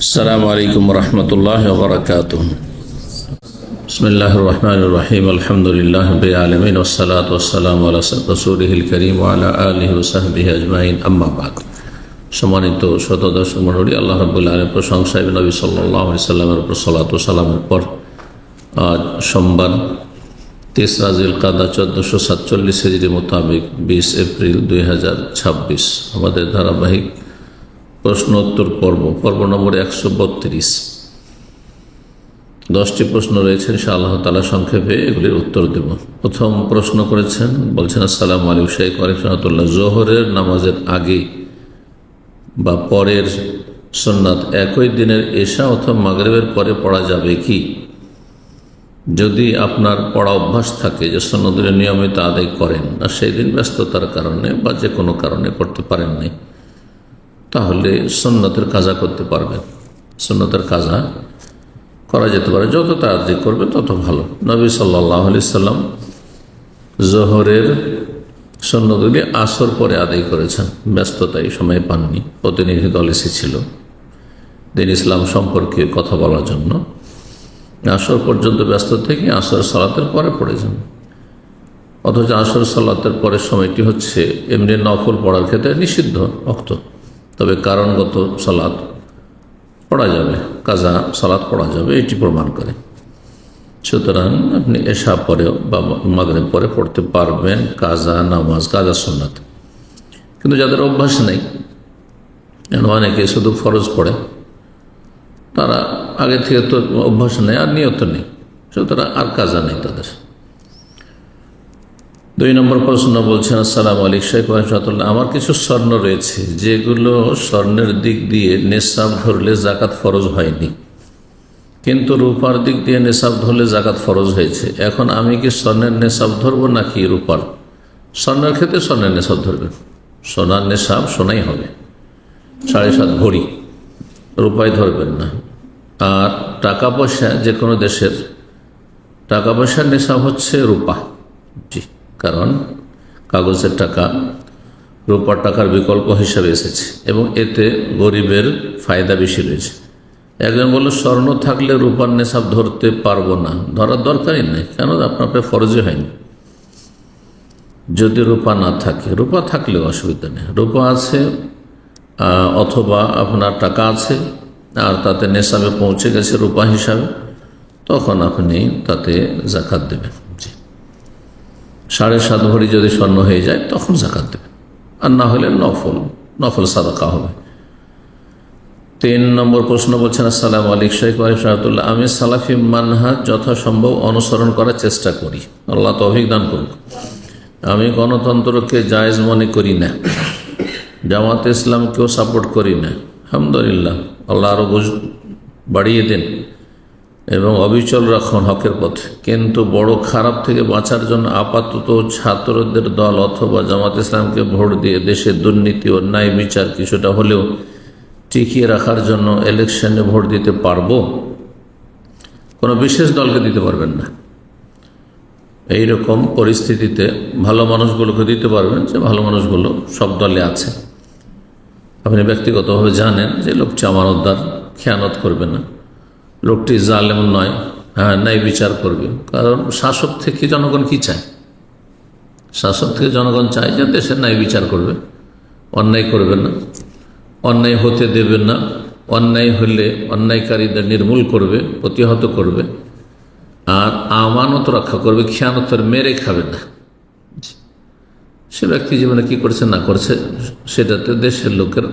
আসসালামু আলাইকুম রহমতুল্লাহ বারাকাতুহ। বিসমিল্লাহির রহমানির রহিম। আলহামদুলিল্লাহ রাব্বিল আলামিন ওয়াসসালাতু ওয়াসসালামু আলা রাসূলিহিল কারীম ওয়া আলা আলিহি ওয়া সাহবিহি আজমাইন, আম্মা বাদ। সম্মানিত শ্রোতা দর্শক মণ্ডলী, আল্লাহ রাব্বুল আলামিনের প্রশংসা এবং নবী সাল্লাল্লাহু আলাইহি সাল্লামের উপর সালাতু ওয়া সালামের পর আজ সোমবার 3 জিলকাদা 1447 হিজরি মোতাবেক 20 এপ্রিল 2026 আমাদের ধারাবাহিক প্রশ্নোত্তর পর্ব নম্বর 132। 10টি প্রশ্ন রয়েছে, ইনশাআল্লাহ তাআলা সংক্ষেপে এগুলির উত্তর দেব। প্রথম প্রশ্ন করেছেন, বলছেন আসসালামু আলাইকুম শেখ ওয়ালাইকুমুল্লাহ, জোহরের নামাজের আগে বা পরের সুন্নাত একই দিনের এশা অথবা মাগরিবের পরে পড়া যাবে কি? যদি আপনার পড়া অভ্যাস থাকে যে সুন্নতগুলো নিয়মিত আদায় করেন আর সেই দিন ব্যস্ততার কারণে বা যে কোনো কারণে করতে পারেন নাই, তাহলে সুন্নতের কাজা করতে পারবেন। সুন্নতের কাজা করা যেতে পারে, যত তাড়াতাড়ি করবে তত ভালো। নবী সাল্লাল্লাহু আলাইহি সাল্লাম জোহরের সুন্নতগুলি আসর পরে আদায় করেছেন, ব্যস্ততা এই সময় পাননি। প্রতিনিধি দল এসেছিল দিন ইসলাম সম্পর্কে কথা বলার জন্য, আসর পর্যন্ত ব্যস্ত থেকে আসর সালাতের পরে পড়েছেন। অথচ আসর সালাতের পরের সময়টি হচ্ছে এমনি নফল পড়ার ক্ষেত্রে নিষিদ্ধ অক্ত, তবে কারণগত সালাত পড়া যাবে, কাজা সালাত পড়া যাবে, এটি প্রমাণ করে। সুতরাং আপনি এশা পরেও বা মাগরিব পরে পড়তে পারবেন কাজা নামাজ, কাজা সুন্নাত। কিন্তু যাদের অভ্যাস নেই, অনেকে শুধু ফরজ পড়ে, তারা আগে থেকে তো অভ্যাস নেই আর নিয়ত নেই, সুতরাং আর কাজা নেই তাদের। 2 নম্বর প্রশ্ন বলছেন, আসসালামু আলাইকুম শেখ ওয়ারাহমাতুল্লাহ, আমার কিছু স্বর্ণ রয়েছে যেগুলো স্বর্ণের দিক দিয়ে নেশাব ধরলে জাকাত ফরজ হয়নি, কিন্তু রূপার দিক দিয়ে নেশাব ধরলে জাকাত ফরজ হয়েছে। এখন আমি কি স্বর্ণের নেশাব ধরবো নাকি রূপার? স্বর্ণের ক্ষেত্রে স্বর্ণের নেশাব ধরবেন, সোনার নেশাব সোনাই হবে, 7.5 ভরি, রূপায় ধরবেন না। আর টাকা পয়সা, যে কোনো দেশের টাকা পয়সার নেশাব হচ্ছে রূপা, জি, কারণ কাগজের টাকা রূপার টাকার বিকল্প হিসাবে এসেছে এবং এতে গরিবের ফায়দা বেশি রয়েছে। একজন বলল স্বর্ণ থাকলে রূপার নেশাব ধরতে পারবো না, ধরার দরকারই নেই, কেন? আপনার ফরজই হয়নি। যদি রূপা না থাকে, রূপা থাকলেও অসুবিধা নেই, রূপা আছে অথবা আপনার টাকা আছে আর তাতে নেশাবে পৌঁছে গেছে রূপা হিসাবে, তখন আপনি তাতে জাকাত দেবেন। জি, 7.5 ভরি যদি স্বর্ণ হয়ে যায় তখন জাকাত দেবেন, আর না হলে নফল সাদাকা হবে। 3 নম্বর প্রশ্ন বলছেন, আসসালামু আলাইকুম শেখ ওয়ারাহমাতুল্লাহ, আমি সালাফি মানহাজ যথাসম্ভব অনুসরণ করার চেষ্টা করি, আল্লাহ তৌফিক দান করুক। আমি গণতন্ত্রকে জায়েজ মনে করি না, জামাতে ইসলামকেও সাপোর্ট করি না। আলহামদুলিল্লাহ, আল্লাহ আরও বাড়িয়ে দেন এবং অবিচল রাখুন হকের পথে। কিন্তু বড় খারাপ থেকে বাঁচার জন্য আপাতত ছাত্রদের দল অথবা জামাত ইসলামকে ভোট দিয়ে দেশের দুর্নীতি ও ন্যায় বিচার কিছুটা হলেও টিকিয়ে রাখার জন্য ইলেকশনে ভোট দিতে পারবো, কোনো বিশেষ দলকে দিতে পারবেন না। এই রকম পরিস্থিতিতে ভালো মানুষগুলোকে দিতে পারবেন, যে ভালো মানুষগুলো সব দলে আছে। আপনি ব্যক্তিগতভাবে জানেন যে লোকটি আমানতদার, খেয়ানত করবে না, লোকটি জালেম নয়, হ্যাঁ, ন্যায় বিচার করবে। কারণ শাসক থেকে জনগণ কি চায়? শাসক থেকে জনগণ চায় যে দেশের ন্যায় বিচার করবে, অন্যায় করবে না, অন্যায় হতে দেবে না, অন্যায় হলে অন্যায়কারীদের নির্মূল করবে, প্রতিহত করবে, আর আমানত রক্ষা করবে, খেয়ানতের মেরে খাবে না। সে ব্যক্তি জীবনে কি করছে না করছে সেটাতে দেশের লোকের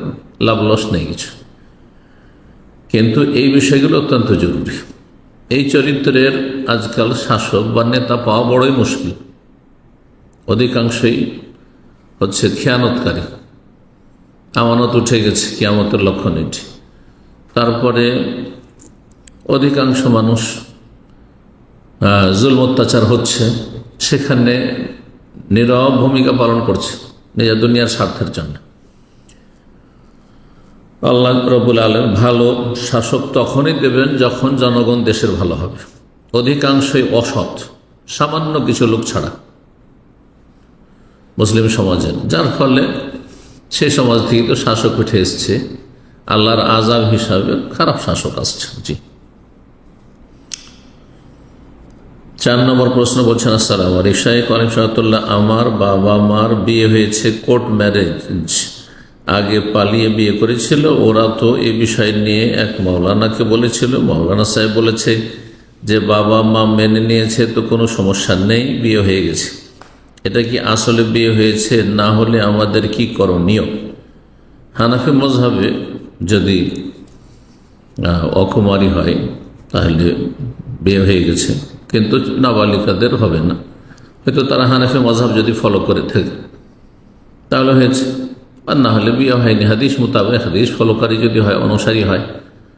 লাভ লস নেই কিছু, কিন্তু এই বিষয়গুলো অত্যন্ত জরুরি। এই চরিত্রের আজকাল শাসক বা নেতা পাওয়া বড়ই মুশকিল, অধিকাংশই হচ্ছে খেয়ানতকারী, আমানত উঠে গেছে, কিয়ামতের লক্ষণ এটি। তারপরে অধিকাংশ মানুষ জুলম অত্যাচার হচ্ছে, সেখানে নীরব ভূমিকা পালন করছে নিজের দুনিয়ার স্বার্থের জন্য। আল্লাহ রাব্বুল আলামিন ভালো শাসক তখনই দেবেন যখন জনগণ দেশের ভালো হবে। অধিকাংশই অসৎ, সামান্য কিছু লোক ছাড়া মুসলিম সমাজের, যার ফলে সে সমাজ থেকে তো শাসক উঠে এসছে, আল্লাহর আযাব হিসাবে খারাপ শাসক আসছে। জি। 4 নম্বর প্রশ্ন বলছেন, আসসালামু আলাইকুম শাইখ আলহামদুলিল্লাহ, আমার বাবা মার বিয়ে হয়েছে কোর্ট ম্যারেজ, আগে পালিয়ে বিয়ে করেছিল। ওরা তো এ বিষয় নিয়ে এক মাওলানাকে বলেছিল, মাওলানা সাহেব বলেছে যে বাবা মা মেনে নিয়েছে তো কোনো সমস্যা নেই, বিয়ে হয়ে গেছে। এটা কি আসলে বিয়ে হয়েছে? না হলে আমাদের কি করণীয়? হানাফি মযহাবে যদি অকুমারী হয় তাহলে বিয়ে হয়ে গেছে, কিন্তু নাবালিকাদের হবে না। হয়তো তারা হানাফি মযহাব যদি ফলো করে থাকে তাহলে হয়েছে, আর না হলে বিয়ে হয়নি। হাদিস মোতাবেক, হাদিস ফলোকারী যদি হয়, অনুসারী হয়,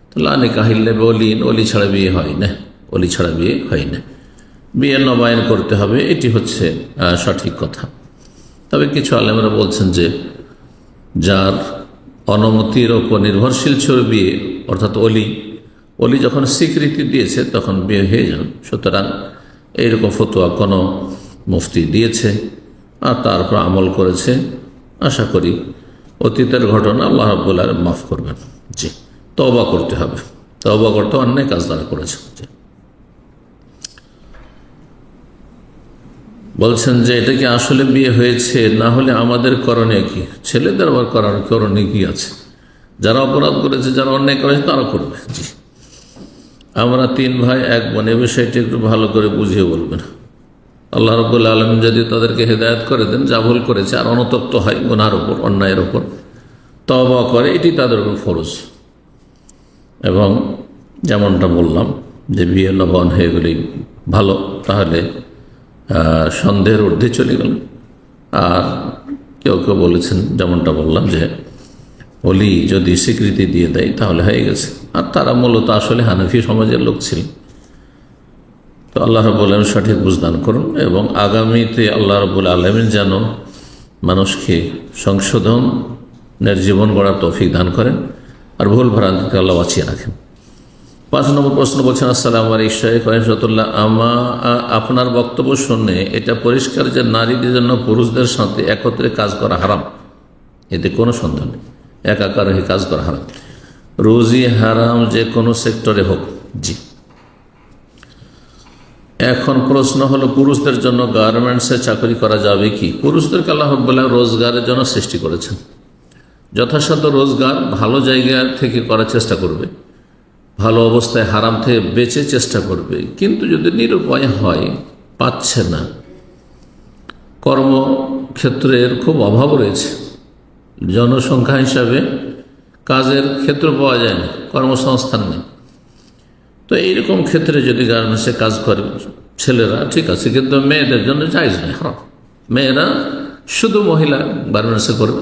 তাহলে নিকাহিল্লে ওলিন, ওলি ছাড়া বিয়ে হয় না, ওলি ছাড়া বিয়ে হয় না, বিয়ে নবায়ন করতে হবে। এটি হচ্ছে সঠিক কথা। তবে কিছু আলেমরা বলছেন যে যার অনুমতির ওপর নির্ভরশীল ছিল বিয়ে, অর্থাৎ অলি যখন স্বীকৃতি দিয়েছে তখন বিয়ে হয়ে যাবে। সুতরাং এইরকম ফতোয়া কোনো মুফতি দিয়েছে আর তারপর আমল করেছে, আশা করি অতীতের ঘটনা আল্লাহ রাব্বুল আলামিন মাফ করবেন। জি, তওবা করতে হবে, তওবা করতে অন্যায় কাজ দ্বারা করেছে। জি। বলছেন যে এটা কি আসলে বিয়ে হয়েছে? না হলে আমাদের করণীয় কি? ছেলেদের আবার করণীয় কি আছে? যারা অপরাধ করেছে, যারা অন্যায় করেছে তারা করবে। জি। আমরা 3 ভাই 1 বোন, এ বিষয়টি একটু ভালো করে বুঝিয়ে বলবেন। আল্লাহ রাব্বুল আলামিন যদি তাদেরকে হেদায়েত করে দেন, যা ভুল করেছে আর অনুতপ্ত হয় গুনার উপর, অন্যায়ের উপর তওবা করে, এটি তাদের উপর ফরজ। এবং যেমনটা বললাম যে বিয়ে নবায়ন হয়ে গেলেই ভালো, তাহলে সন্দেহের ঊর্ধ্বে চলে গেল। আর কেউ কেউ বলেছেন, যেমনটা বললাম, যে ওলি যদি স্বীকৃতি দিয়ে দেয় তাহলে হয়ে গেছে। আর তারা মূলত আসলে হানাফি সমাজের লোক ছিল। তো আল্লাহ রাব্বুল আলামিন সঠিক বুঝদান করুন, এবং আগামীতে আল্লাহ রাব্বুল আলামিন যেন মানুষকে সংশোধনের জীবন গড়ার তৌফিক দান করেন, আর ভুল ভ্রান্তিকে আল্লাহ বাঁচিয়ে রাখেন। 5 নম্বর প্রশ্ন বলছেন, আসসালামু আলাইকুম শাইখ রাহমাতুল্লাহ, আপনার বক্তব্য শুনে এটা পরিষ্কার যে নারীদের জন্য পুরুষদের সাথে একত্রে কাজ করা হারাম, এতে কোনো সন্দেহ নেই। একাকার হয়ে কাজ করা হারাম, রুজি হারাম, যে কোনো সেক্টরে হোক। জি। এখন প্রশ্ন হলো, পুরুষদের জন্য গার্মেন্টসে চাকরি করা যাবে কি? পুরুষদেরকে আল্লাহ রাব্বুল আলামিন রোজগারের জন্য সৃষ্টি করেছেন। যথাসাধ্য রোজগার ভালো জায়গা থেকে করার চেষ্টা করবে, ভালো অবস্থায় হারাম থেকে বেঁচে চেষ্টা করবে। কিন্তু যদি নিরুপায় হয়, পাচ্ছে না, কর্মক্ষেত্রের খুব অভাব রয়েছে, জনসংখ্যা হিসাবে কাজের ক্ষেত্র পাওয়া যায় না, কর্মসংস্থান নেই, তো এইরকম ক্ষেত্রে যদি গার্মেন্টসে কাজ করে ছেলেরা, ঠিক আছে, কিন্তু মেয়েদের জন্য জায়েজ নয়, হারাম। মেয়েরা শুধু মহিলা গার্মেন্টসে করবে।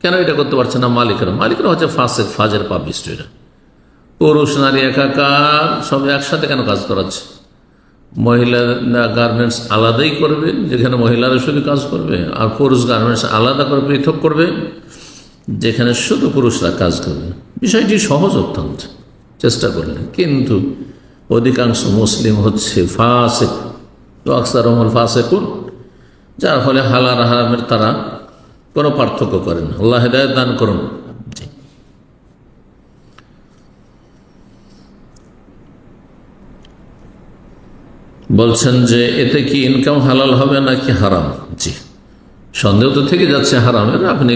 কেন এটা করতে পারছে না? মালিকরা হচ্ছে ফাসেক, ফাজের পাপিষ্ঠরা। পুরুষ নারী একাকার সব একসাথে কেন কাজ করাচ্ছে? মহিলা গার্মেন্টস আলাদাই করবে, যেখানে মহিলারা শুধু কাজ করবে, আর পুরুষ গার্মেন্টস আলাদা করে পৃথক করবে, যেখানে শুধু পুরুষরা কাজ করবে। বিষয়টি সহজ অত্যন্ত, চেষ্টা করলেন। কিন্তু অধিকাংশ মুসলিম হচ্ছে ফাসেক, তো আকসার ফাসেকুন, যার ফলে হালাল হারামের তারা কোনো পার্থক্য করেন। আল্লাহ হেদায়েত দান করুন। বলছেন যে এতে কি ইনকাম হালাল হবে নাকি হারাম? জি, সন্দেহ তো থেকে যাচ্ছে হারামের। আপনি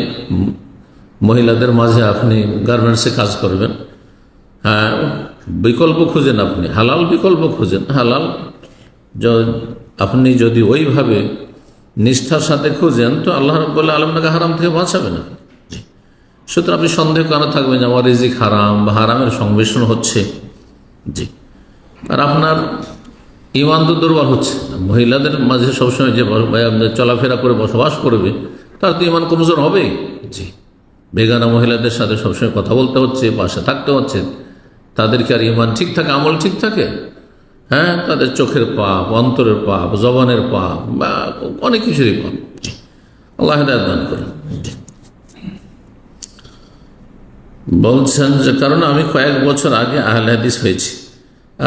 মহিলাদের মাঝে আপনি গার্মেন্টসে কাজ করবেন, হ্যাঁ, বিকল্প খুঁজেন, আপনি হালাল বিকল্প খুঁজেন। হালাল আপনি যদি ওইভাবে নিষ্ঠার সাথে খুঁজেন, তো আল্লাহ রাব্বুল আলামিন হারাম থেকে বাঁচাবে না। জি, সুতরাং আপনি সন্দেহ কেন থাকবেন যে আমার রিজিক হারাম বা হারামের সংমিশ্রণ হচ্ছে? জি, আর আপনার ইমান তো দুর্বল হচ্ছে। মহিলাদের মাঝে সবসময় যে চলাফেরা করে বসবাস করবে, তার তো ইমান কমজোর হবে। জি, বেগানা মহিলাদের সাথে সবসময় কথা বলতে হচ্ছে, পাশে থাকতে হচ্ছে, তাদেরকে আর ইমান ঠিক থাকে, আমল ঠিক থাকে? হ্যাঁ, তাদের চোখের পাপ, অন্তরের পাপ, জবানের পাপ, বা অনেক কিছুরই পাপ। জি, আল্লাহ হেদায়েত দান করেন। বলছেন যে কারণ আমি কয়েক বছর আগে আহলে হাদিস হয়েছি,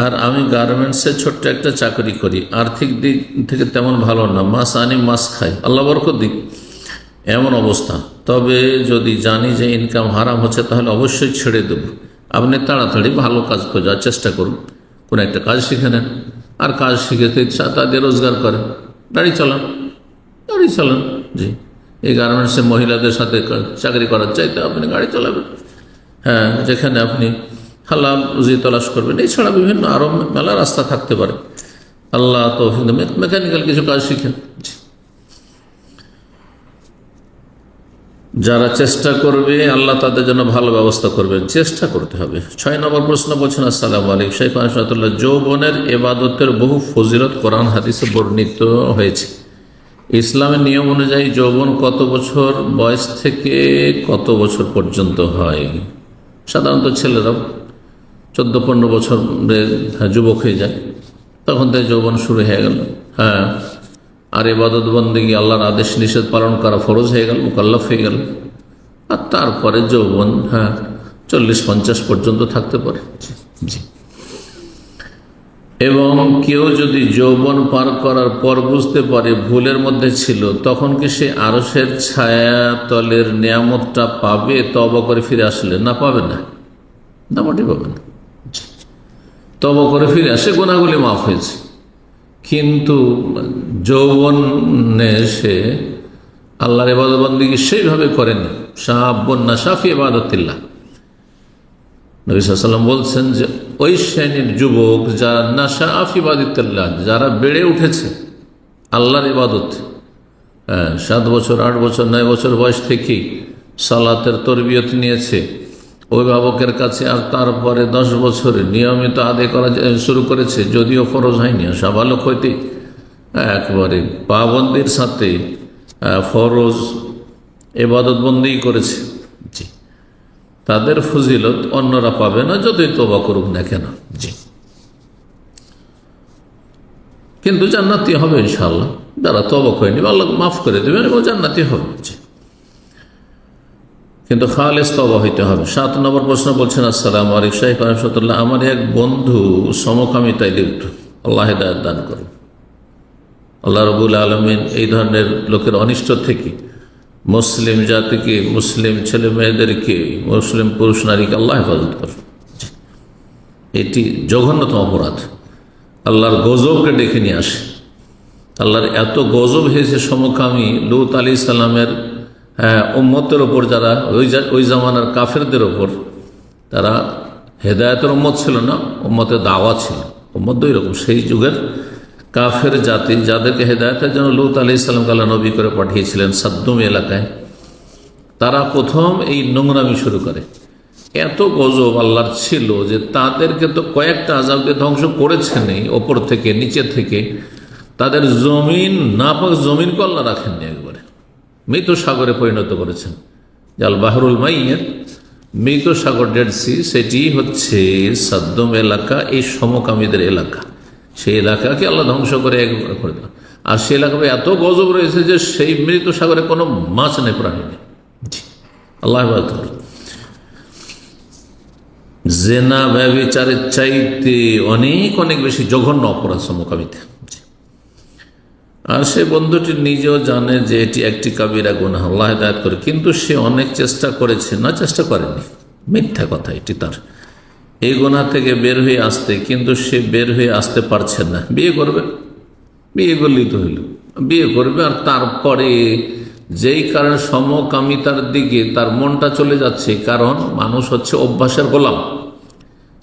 আর আমি গার্মেন্টসে ছোট্ট একটা চাকরি করি, আর্থিক দিক থেকে তেমন ভালো না, মাস আনি মাস খাই, আল্লাহ বরকত দিক, এমন অবস্থা। তবে যদি জানি যে ইনকাম হারাম হচ্ছে তাহলে অবশ্যই ছেড়ে দেব। আপনি তাড়াতাড়ি ভালো কাজ খোঁজার চেষ্টা করুন, কোনো একটা কাজ শিখে নেন, আর কাজ শিখে তাদের রোজগার করেন, গাড়ি চালান। জি, এই গার্মেন্টসে মহিলাদের সাথে চাকরি করার চাইতে আপনি গাড়ি চালাবেন। হ্যাঁ, যেখানে আপনি হালাল রুজি তলাশ করবেন। এছাড়া বিভিন্ন আরও মেলা রাস্তা থাকতে পারে। আল্লাহ তো মেকানিক্যাল কিছু কাজ শিখেন। যারা চেষ্টা করবে আল্লাহ তাদের জন্য ভালো ব্যবস্থা করবেন, চেষ্টা করতে হবে। 6 নম্বর প্রশ্ন বলছেন, আসসালামু আলাইকুম শেখ আশরাতুল্লাহ, যৌবনের ইবাদতের বহু ফজিলত কোরআন হাদিসে বর্ণিত হয়েছে। ইসলামের নিয়ম অনুযায়ী যৌবন কত বছর বয়স থেকে কত বছর পর্যন্ত হয়? সাধারণত ছেলেরা 14-15 বছর যুবক হয়ে যায়, তখন থেকে যৌবন শুরু হয়ে গেল। হ্যাঁ, আর ইবাদত বন্দেগী আল্লাহর আদেশ নিষেধ পালন করা ফরজ হয়ে গেল, মুকাল্লাফ হয়ে গেল। আর তারপরে যৌবন 40-50 পর্যন্ত থাকতে পারে। জি। এবং কেউ যদি যৌবন পার করার পর বুঝতে পারে ভুলের মধ্যে ছিল, তখন কি সে আরশের ছায়াতলের নিয়ামতটা পাবে তওবা করে ফিরে আসলে? না, পাবে না, মোটেই পাবে না। তওবা করে ফিরে আসে, গুনাহগুলি মাফ হয়েছে। কিন্তু যৌবনে সে আল্লাহর ইবাদত বন্দেগী সেইভাবে করেনি। শাবুন নাশা ফি ইবাদাতিল্লাহ, নবী সাল্লাল্লাহু আলাইহি ওয়াসাল্লাম বলছেন যে ওই শ্রেণীর যুবক যারা নাশা ফি ইবাদাতিল্লাহ, যারা বেড়ে উঠেছে আল্লাহর ইবাদত, 7 বছর 8 বছর 9 বছর বয়স থেকেই সালাতের তরবিয়ত নিয়েছে অভিভাবকের কাছে, আর তারপরে 10 বছরে নিয়মিত আদায় করা শুরু করেছে, যদিও ফরজ হয়নি, সাবালক হইতে একবারে পাবন্দির সাথে ফরজ ইবাদত বন্দী করেছে। জি, তাদের ফজিলত অন্যরা পাবে না, যতই তওবা করুক না কেন। জি, কিন্তু জান্নাতি হবে ইনশাআল্লাহ। যারা তওবা করেনি আল্লাহ মাফ করে দেবেন এবং জান্নাতি হবে। জি, কিন্তু খালেস তওবা হইতে হবে। 7 নম্বর প্রশ্ন বলছেন, আসসালামু আলাইকুম শেখ আশরাতুল্লাহ, আমার এক বন্ধু সমকামিতায় লিপ্ত, আল্লাহ হিদায়াত দান করুন। আল্লাহ রাব্বুল আলামিন এই ধরনের লোকের অনিষ্ট থেকে মুসলিম জাতিকে, মুসলিম ছেলে মেয়েদেরকে, মুসলিম পুরুষ নারীকে আল্লাহ হেফাজত করুন। এটি জঘন্যতম অপরাধ, আল্লাহর গজবকে ডেকে নিয়ে আসে। আল্লাহর এত গজব হয়েছে সমকামী লূত আলাইহিস সালামের উম্মতের ওপর, যারা ওই জামানার কাফেরদের ওপর, তারা হেদায়েতের উম্মত ছিল না, উম্মতের দাওয়া ছিল। উম্মত দুই রকম, সেই যুগের কাফের জাতি যাদেরকে হেদায়েতের জন্য লূত আলাইহিস সালামকে আল্লাহ নবী করে পাঠিয়েছিলেন সাদ্দুম এলাকায়, তারা প্রথম এই নোংরামি শুরু করে। এত গজব আল্লাহর ছিল যে তাদেরকে তো কয়েকটা আযাব দিয়ে ধ্বংস করেছেনই, ওপর থেকে নিচে থেকে। তাদের জমিন, নাপাক জমিনকে আল্লাহ রাখেননি, একবারে মৃত সাগরে পরিণত করেছেন। জাল বাহরুল মাইয়ের মৃত সাগর, ডেড সি, সেটি হচ্ছে সাদ্দুম এলাকা, এই সমকামীদের এলাকা। সেই এলাকাকে আল্লাহ ধ্বংস করে একবার করে দিল। আর সেই এলাকায় এত গজব রয়েছে যে সেই মৃত সাগরে কোনো মাছ নেই, প্রাণী নেই। আল্লাহ জেনা ব্যভিচারের চাইতে অনেক অনেক বেশি জঘন্য অপরাধ সমকামিতা। আর সে বন্ধুটি নিজেও জানে যে এটি একটি কাবিরা গুনাহ, আল্লাহ হিদায়াত করে, কিন্তু সে অনেক চেষ্টা করেছে, না চেষ্টা করেনি, মিথ্যা কথা এটি তার, এই গুনাহ থেকে বের হয়ে আসতে। কিন্তু সে বের হয়ে আসতে পারছে না। বিয়ে করবে, বিয়ে করলেই তো হইল, বিয়ে করবে, আর তারপরে যেই কারণে সমকামিতার দিকে তার মনটা চলে যাচ্ছে, কারণ মানুষ হচ্ছে অভ্যাসের গোলাম,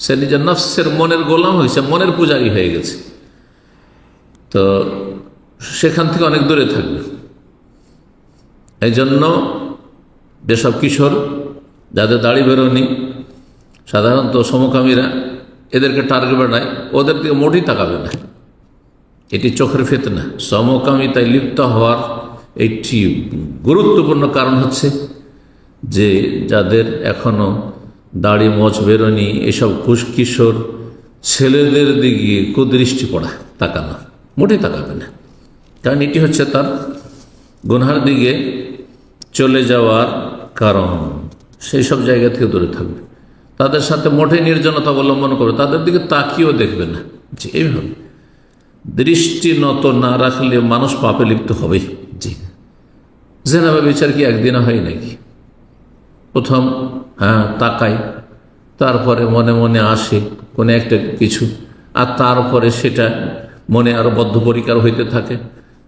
সে নিজের নফসের মনের গোলাম হয়েছে, মনের পূজারী হয়ে গেছে। তো সেখান থেকে অনেক দূরে থাকবে। এই জন্য যেসব কিশোর যাদের দাড়ি বেরোনি, সাধারণত সমকামীরা এদেরকে টার্গেট বানায়, ওদের দিকে মোটেই তাকাবে না। এটি চোখের ফিতনা। সমকামিতায় লিপ্ত হওয়ার একটি গুরুত্বপূর্ণ কারণ হচ্ছে যে যাদের এখনো দাড়ি মোচ বেরোনি, এসব কিশোর ছেলেদের দিকে কুদৃষ্টি পড়া, তাকানো, মোটেই তাকাবে না। কারণ এটি হচ্ছে তার গুনহার দিকে চলে যাওয়ার কারণ। সেই সব জায়গা থেকে দূরে থাকবে, তাদের সাথে মোটেই নির্জনতা অবলম্বন করবে, তাদের দিকে তাকিয়েও দেখবে না। জি, এইভাবে দৃষ্টি নত না রাখলে মানুষ পাপে লিপ্ত হবে। জি, জেনা ব্যভিচার কি একদিনে হয় নাকি? প্রথম তাকাই, তারপরে মনে মনে আসে কোনো একটা কিছু, আর তারপরে সেটা মনে আরো বদ্ধপরিকর হইতে থাকে,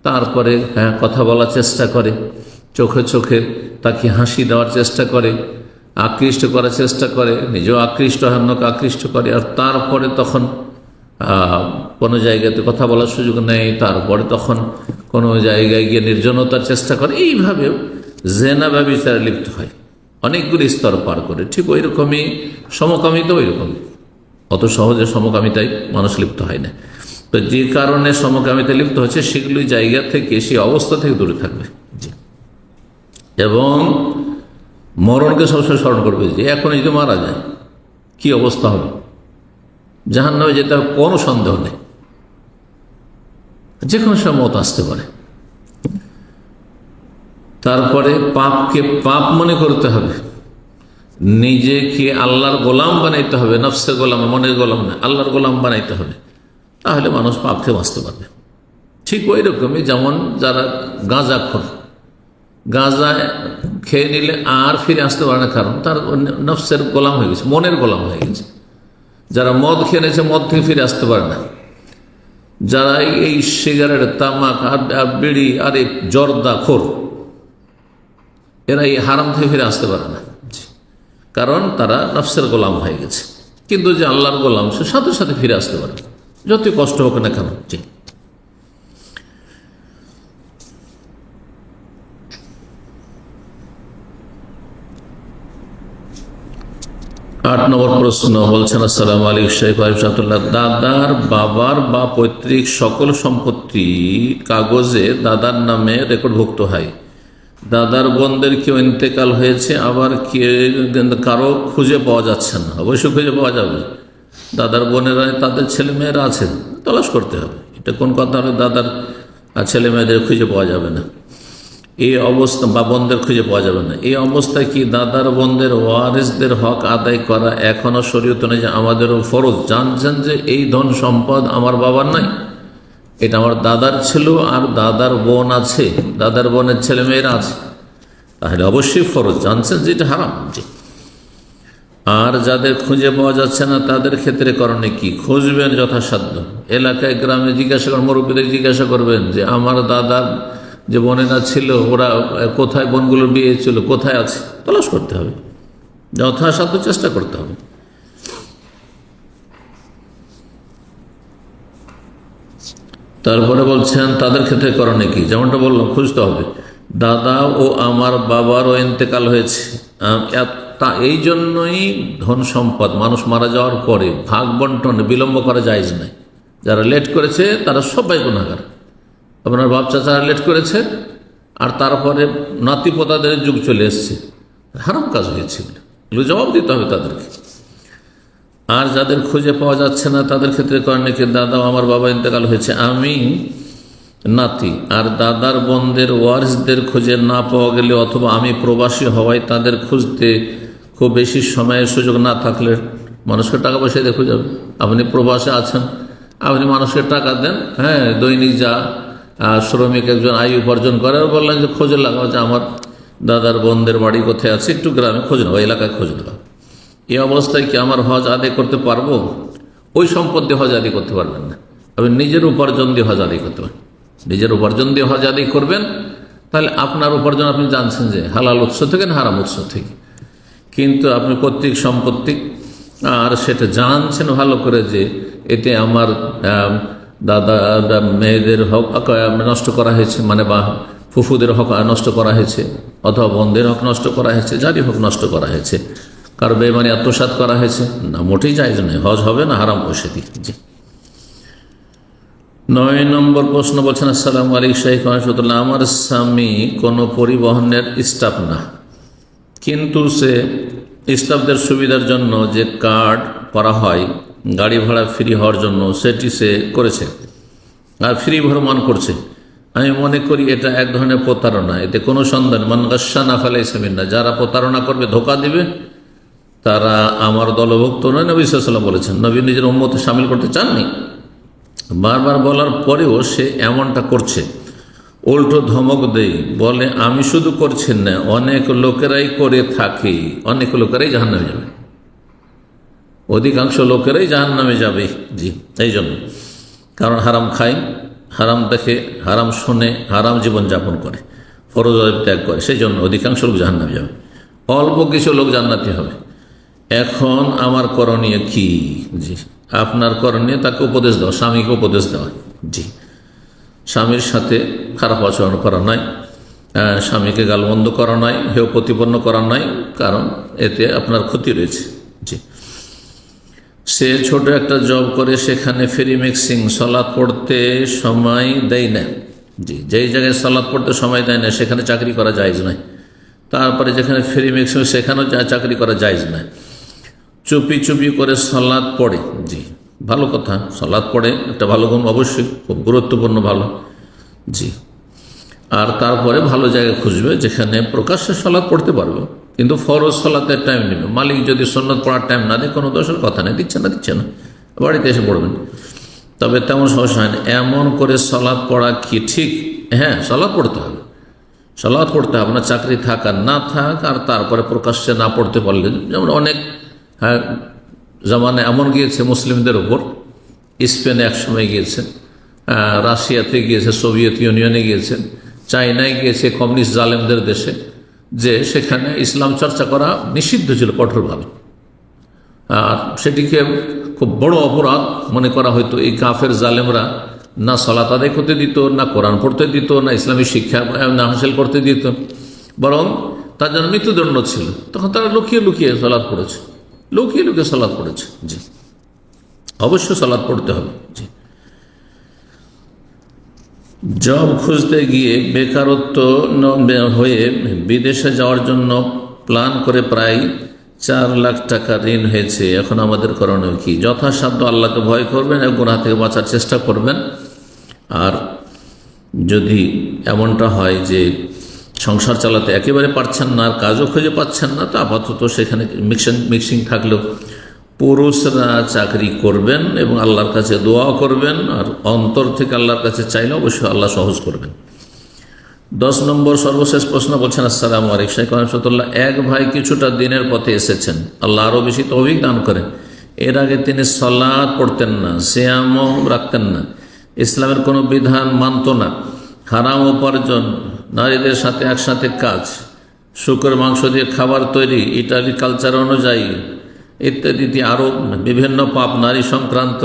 তারপরে কথা বলার চেষ্টা করে, চোখে চোখে তাকে হাসি দেওয়ার চেষ্টা করে, আকৃষ্ট করার চেষ্টা করে, নিজেও আকৃষ্ট হয়, অন্যকে আকৃষ্ট করে, আর তারপরে তখন কোনো জায়গাতে কথা বলার সুযোগ নেই, তারপরে তখন কোনো জায়গায় গিয়ে নির্জনতার চেষ্টা করে। এইভাবেও জেনা ব্যভিচারে লিপ্ত হয় অনেকগুলি স্তর পার করে। ঠিক ওই রকমই সমকামিতা, ওই রকমই অত সহজে সমকামিতায় মানুষ লিপ্ত হয় না। তো যে কারণে সমকামিতা লিপ্ত হচ্ছে সেগুলি জায়গা থেকে, সেই অবস্থা থেকে দূরে থাকবে। জি, এবং মরণকে সবসময় স্মরণ করবে যে এখন যদি মারা যায় কি অবস্থা হবে, জাহান্নামে যেতে হবে কোনো সন্দেহ নেই, যে কোনো সময় মত আসতে পারে। তারপরে পাপকে পাপ মনে করতে হবে, নিজেকে আল্লাহর গোলাম বানাইতে হবে, নফসের গোলাম, মনের গোলাম না, আল্লাহর গোলাম বানাইতে হবে, তাহলে মানুষ পাপ থেকে বাঁচতে পারবে। ঠিক ওই রকমই যেমন যারা গাঁজাখোর, গাঁজা খেয়ে নিলে আর ফিরে আসতে পারে না, কারণ তার নফসের গোলাম হয়ে গেছে, মনের গোলাম হয়ে গেছে। যারা মদ খেয়ে নিয়েছে, মদ থেকে ফিরে আসতে পারে না। যারা এই সিগারেট, তামাক আর বিড়ি আর এই জর্দা খোর, এরা এই হারাম থেকে ফিরে আসতে পারে না, কারণ তারা নফসের গোলাম হয়ে গেছে। কিন্তু যে আল্লাহর গোলাম, সে সাথে সাথে ফিরে আসতে পারে, যতই কষ্ট হোক না কেন। জি, 8 নম্বর প্রশ্ন বলছেন, আসসালামু আলাইকুম শেখ আয়ুষাতুল্লাহ, দাদার বাবার বা পৈতৃক সকল সম্পত্তি কাগজে দাদার নামে রেকর্ডভুক্ত হয়, দাদার বোনদের কেউ ইন্তেকাল হয়েছে, আবার কারো খুঁজে পাওয়া যাচ্ছে না। অবশ্যই খুঁজে পাওয়া যাবে, দাদার বোনেরা তাদের ছেলে মেয়েরা আছেন, তলাশ করতে হবে। এটা কোন কথা হলো, দাদার ছেলে মেয়েদের খুঁজে পাওয়া যাবে না এই অবস্থা, বা বোনদের খুঁজে পাওয়া যাবে না এই অবস্থায় কি দাদার বোনদের ওয়ারিসদের হক আদায় করা এখনো শরীয়ত নেই, যে আমাদেরও ফরজ? জানছেন যে এই ধন সম্পদ আমার বাবার নাই, এটা আমার দাদার ছিল, আর দাদার বোন আছে, দাদার বোনের ছেলে মেয়েরা আছে, তাহলে অবশ্যই ফরজ। জানছেন যে এটা হারাম। জি, আর যাদের খুঁজে পাওয়া যাচ্ছে না তাদের ক্ষেত্রে করণীয় কি? খুঁজবেন যথাসাধ্য, এলাকায় গ্রামে জিজ্ঞাসা করেন, মুরব্বীদের জিজ্ঞাসা করবেন যে আমার দাদার যে বোনেরা ছিল ওরা কোথায়, বোনগুলোর বিয়ে ছিল কোথায় আছে, তলাশ করতে হবে, যথাসাধ্য চেষ্টা করতে হবে। তারপরে বলছেন তাদের ক্ষেত্রে করণীয় কি? যেমনটা বললাম, খুঁজতে হবে। দাদা ও আমার বাবারও ইন্তেকাল হয়েছে, এই জন্যই ধন সম্পদ মানুষ মারা যাওয়ার পরে ভাগ বন্টন বিলম্ব করা জায়েজ নাই। যারা লেট করেছে তারা সবাই গুনাহগার। আপনার বাপ চাচারা লেট করেছে, আর তারপরে নাতিপোতাদের যুগ চলে এসছে, হারাম কাজ হয়েছে, এগুলো জবাব দিতে হবে তাদেরকে। আর যাদের খুঁজে পাওয়া যাচ্ছে না তাদের ক্ষেত্রে করণীয় কি? দাদা আমার বাবা ইন্তেকাল হয়েছে, আমি নাতি আর দাদার বোনদের ওয়ারিসদের খুঁজে না পাওয়া গেলে, অথবা আমি প্রবাসী হওয়ায় তাদের খুঁজতে খুব বেশি সময়ের সুযোগ না থাকলে, মানুষকে টাকা পয়সা দিয়ে খুঁজে, আপনি প্রবাসে আছেন, আপনি মানুষকে টাকা দেন, দৈনিক যা শ্রমিক একজন আয় উপার্জন করে, আর বললেন যে খোঁজে লাগাও যে আমার দাদার বোনদের বাড়ি কোথায় আছে, একটু গ্রামে খোঁজ নাও, এলাকায় খোঁজ লাগাও। এই অবস্থায় কি আমার হজ আদায় করতে পারবো? ওই সম্পদ দিয়ে হজ আদায় করতে পারবেন না, আপনি নিজের উপার্জন দিয়ে হজ আদায় করতে পারবেন। নিজের উপার্জন দিয়ে হজ আদায় করবেন, তাহলে আপনার উপার্জন আপনি জানছেন যে হালাল উৎস থেকে না হারাম উৎস থেকে। কিন্তু আপনি পৈতৃক সম্পত্তি, আর সেটা জানছেন ভালো করে যে এতে আমার দাদা মেয়েদের হক নষ্ট করা হয়েছে, মানে বা ফুফুদের হক নষ্ট করা হয়েছে, অথবা বোনদের হক নষ্ট করা হয়েছে, যারই হক নষ্ট করা হয়েছে, কারো বেমানি আত্মসাৎ করা হয়েছে, না, মোটেই জায়েজ নয়, হজ হবে না, হারাম পয়সা দিয়ে। জি, 9 নম্বর প্রশ্ন বলছেন, আসসালামু আলাইকুম শেখ আয়ুষাতুল্লাহ, আমার স্বামী কোনো পরিবহনের স্টাফ না, কিন্তু সে স্টাফদের সুবিধার জন্য যে কার্ড করা হয় গাড়ি ভাড়া ফ্রি হওয়ার জন্য, সেটি সে করেছে আর ফ্রি ভ্রমণ করছে। আমি মনে করি এটা এক ধরনের প্রতারণা, এতে কোনো সন্দেহ নেই। মান গাশশানা ফালাইসা মিন্না, যারা প্রতারণা করবে, ধোঁকা দিবে, তারা আমার দলভুক্ত নয়। নবী সাল্লাল্লাহু আলাইহি ওয়াসাল্লাম বলেছেন, নবী নিজের উম্মতে শামিল করতে চাননি, বারবার বলার পরেও সে এমনটা করছে। উল্টো ধমক দেই, বলে আমি শুধু করছি না, অনেক লোকেরাই করে থাকে, অনেক লোকেরাই জাহান্নামে যাবে, অধিকাংশ লোকেরাই জাহান্নামে যাবে। জি, এই জন্য, কারণ হারাম খায়, হারাম দেখে, হারাম শুনে, হারাম জীবনযাপন করে, ফরজ ওয়াজিব ত্যাগ করে, সেই জন্য অধিকাংশ লোক জাহান্নামে যাবে, অল্প কিছু লোক জান্নাতি হবে। এখন আমার করণীয় কি? জি, আপনার করণীয় তাকে উপদেশ দেওয়া, স্বামীকে উপদেশ দেওয়া। জি, স্বামীর সাথে খারাপ আচরণ করা নয়, স্বামীকে গালমন্দ করা নয়, হেয় প্রতিপন্ন করা নয়, কারণ এতে আপনার ক্ষতি রয়েছে। জি, সে ছোট একটা জব করে, সেখানে ফ্রি মিক্সিং, সালাত পড়তে সময় দেয় না। জি, যেই জায়গায় সালাত পড়তে সময় দেয় না সেখানে চাকরি করা জায়েজ নয়। তারপরে যেখানে ফ্রি মিক্সিং সেখানেও চাকরি করা জায়েজ নয়। চুপি চুপি করে সালাত পড়ে, জি ভালো কথা, সালাত পড়ে একটা ভালো গুণ, অবশ্যই খুব গুরুত্বপূর্ণ, ভালো। জি, আর তারপরে ভালো জায়গা খুঁজবে যেখানে প্রকাশ্যে সালাত পড়তে পারবে, কিন্তু ফরজ সালাতের টাইম নেবে। মালিক যদি সুন্নত পড়ার টাইম না দেয়, কোনো দোষের কথা নেই, দিচ্ছে না, বাড়িতে এসে পড়বেন। তবে তেমন সমস্যা হয় না। এমন করে সালাত পড়া কি ঠিক? হ্যাঁ, সালাত পড়তে হবে, সালাত পড়তে হবে না, চাকরি থাক আর না থাক। আর তারপরে প্রকাশ্যে না পড়তে পারলে, যেমন অনেক জামানে এমন গিয়েছে মুসলিমদের ওপর, স্পেনে একসময় গিয়েছে, রাশিয়াতে গিয়েছে, সোভিয়েত ইউনিয়নে গিয়েছে, চায়নায় গিয়েছে, কমিউনিস্ট জালেমদের দেশে, যে সেখানে ইসলাম চর্চা করা নিষিদ্ধ ছিল কঠোরভাবে। আর সেটিকে খুব বড় অপরাধ মনে করা হয়তো। এই কাফের জালেমরা না সালাত আদায় করতে দিত, না কোরআন পড়তে দিত, না ইসলামী শিক্ষা না হাসিল করতে দিত, বরং তার জন্য মৃত্যুদণ্ড ছিল। তখন তারা লুকিয়ে লুকিয়ে সালাত পড়েছে, লুকিয়ে লুকিয়ে সালাত পড়েছে। জি, অবশ্যই সালাত পড়তে হবে। জি, জব খুঁজতে গিয়ে বেকারত্ব হয়ে বিদেশে যাওয়ার জন্য প্ল্যান করে প্রায় 4 লাখ টাকা ঋণ হয়েছে। এখন আমাদের করণীয় কি? যথাসাধ্য আল্লাহকে ভয় করবেন এবং গুনাহ থেকে বাঁচার চেষ্টা করবেন। আর যদি এমনটা হয় যে সংসার চালাতে একেবারে পারছেন না, আর কাজও খুঁজে পাচ্ছেন না, তো আপাতত সেখানে মিক্সিং থাকলেও পুরুষরা চাকরি করবেন এবং আল্লাহর কাছে দোয়া করবেন, আর অন্তর থেকে আল্লাহর কাছে চাইলে অবশ্যই আল্লাহ সহজ করবেন। 10 নম্বর সর্বশেষ প্রশ্ন বলছেন, আসসালামু আলাইকুম শাইখ রহমতুল্লাহ, এক ভাই কিছুটা দিনের পথে এসেছেন, আল্লাহ আরও বেশি তৌফিক দান করেন। এর আগে তিনি সালাত পড়তেন না, সিয়ামও রাখতেন না, ইসলামের কোনো বিধান মানত না, হারাম উপার্জন, নারীদের সাথে একসাথে কাজ, শুকর মাংস দিয়ে খাবার তৈরি, ইটালি কালচার অনুযায়ী ইত্যাদি, আরও বিভিন্ন পাপ, নারী সংক্রান্ত,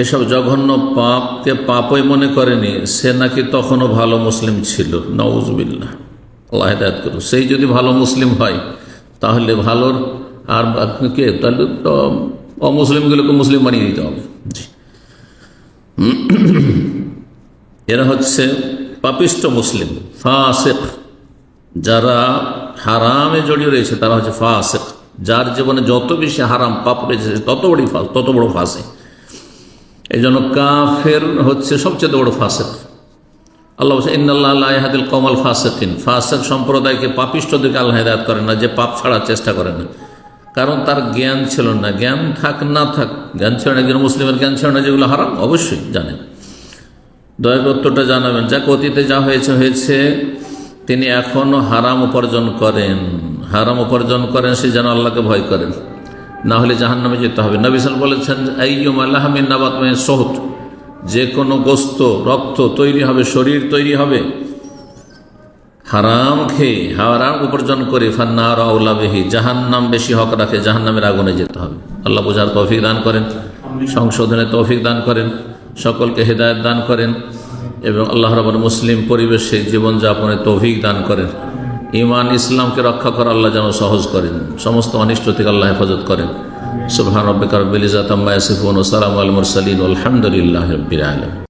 এসব জঘন্য পাপকে পাপই মনে করেনি, সে নাকি তখনও ভালো মুসলিম ছিল। নাউজুবিল্লাহ, আল্লাহ হিদায়াত করুন। সেই যদি ভালো মুসলিম হয় তাহলে ভালোর আর কে, তাহলে তো অমুসলিমগুলোকে মুসলিম বানিয়ে দিতে হবে। এরা হচ্ছে পাপিষ্ট মুসলিম, ফাসিক। যারা হারামে জড়িয়ে রয়েছে তারা হচ্ছে ফাসিক। যার জীবনে যত বেশি হারাম পাপ রয়েছে তত বড় ফাসিক। এই জন্য কাফের হচ্ছে সবচেয়ে বড় ফাসিক। আল্লাহ বলছে, ইন্নাল্লাহ লা ইয়াহদিল কওমাল ফাসিকিন। ফাসিক সম্প্রদায়কে, পাপিষ্টদেরকে আল্লাহ হিদায়াত করেন না, যে পাপ ছাড়ার চেষ্টা করে না, কারণ তার জ্ঞান ছিল না। জ্ঞান থাক না থাক, জ্ঞান ছিল না, একজন মুসলিমের জ্ঞান ছিল না যেগুলো হারাম, অবশ্যই জানেন। দয়া করে উত্তরটা জানাবেন। যাকে অতীতে যা হয়েছে, তিনি এখনও হারাম উপার্জন করেন, সে যেন আল্লাহকে ভয় করেন, না হলে জাহান্নামে যেতে হবে। নবী সাল্লাল্লাহু আলাইহি ওয়াসাল্লাম বলেছেন, আইয়ুমা লাহমিন নাবাত মিন সুহত, যে কোনো গোস্ত, রক্ত তৈরি হবে, শরীর তৈরি হবে হারাম খেয়ে, হারাম উপার্জন করে, ফান্নার আউলা বিহি, জাহান্নাম বেশি হক রাখে, জাহান্নামের আগুনে যেতে হবে। আল্লাহ বোঝার তৌফিক দান করেন, সংশোধনের তৌফিক দান করেন, সকলকে হেদায়েত দান করেন, এবং আল্লাহ রাব্বুল মুসলিম পরিবেশে জীবনযাপনের তৌফিক দান করেন। ঈমান ইসলামকে রক্ষা করা আল্লাহ যেন সহজ করেন, সমস্ত অনিষ্ট থেকে আল্লাহ হেফাজত করেন। সুবহান রাব্বিকা রাব্বিল ইজ্জাতি আম্মা ইয়াসিফুন ওয়া সালামুন আলাল মুরসালিন ওয়া আলহামদুলিল্লাহি রাব্বিল আলামিন।